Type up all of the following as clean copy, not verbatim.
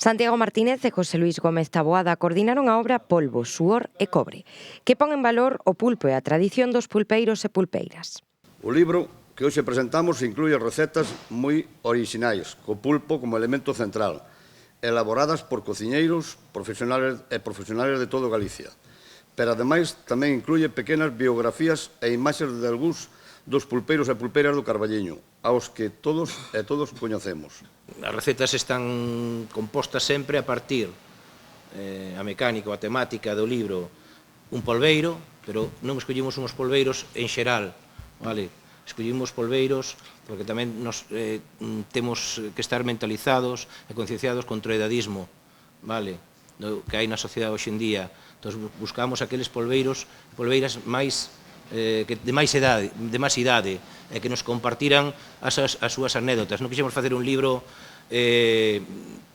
Santiago Martínez e José Luis Gómez Taboada coordinaron a obra Polvo, Suor e Cobre, que pon en valor o pulpo e a tradición dos pulpeiros e pulpeiras. O libro que hoxe presentamos inclúe recetas moi orixinais, co pulpo como elemento central, elaboradas por cociñeiros profesionales de todo Galicia. Pero, ademais, tamén inclúe pequenas biografías e imaxes de algúns dos pulpeiros e pulpeiras do Carballiño, aos que todos coñecemos. As recetas están compostas sempre a partir a mecánica ou a temática do libro un polbeiro, pero non escollimos uns polbeiros en xeral, vale? Escollimos polbeiros porque tamén nos temos que estar mentalizados e concienciados contra o edadismo, vale? Que hai na sociedade hoxe en día. Entón, buscamos aqueles polbeiras máis de máis idade, que nos compartiran as súas anécdotas. Non quixemos facer un libro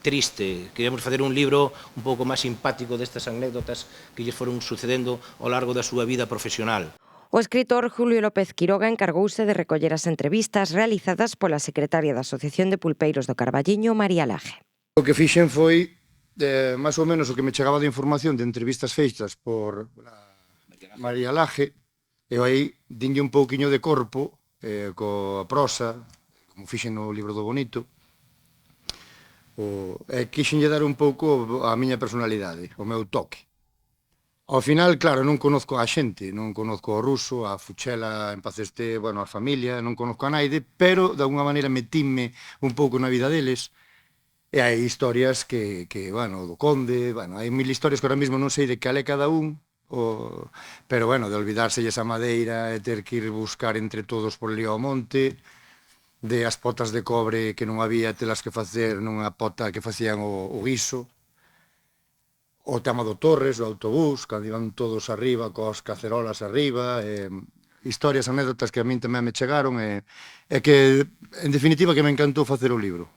triste, queríamos facer un libro un pouco máis simpático destas anécdotas que lles foron sucedendo ao largo da súa vida profesional. O escritor Julio López Quiroga encargouse de recoller as entrevistas realizadas pola secretaria da Asociación de Pulpeiros do Carballiño, María Laje. O que fixen foi, máis ou menos, o que me chegaba de información de entrevistas feitas por María Laje, e aí dinlle un pouquiño de corpo, coa prosa, como fixen no libro do Bonito, e quixenlle dar un pouco a miña personalidade, o meu toque. Ao final, claro, non conozco a xente, non conozco o ruso, a Fuchela en paz este, bueno, a familia, non conozco a naide, pero, de alguna maneira, metíme un pouco na vida deles, e hai historias que, bueno, do Conde, bueno, hai mil historias que ahora mesmo non sei de cal é cada un, pero, bueno, de olvidárselles a madeira e ter que ir buscar entre todos por lío ao monte, de as potas de cobre que non había telas que facer nunha pota que facían o guiso, o tema do Torres, do autobús, cando iban todos arriba, coas cacerolas arriba, historias, anécdotas que a min tamén me chegaron, e que, en definitiva, que me encantou facer o libro.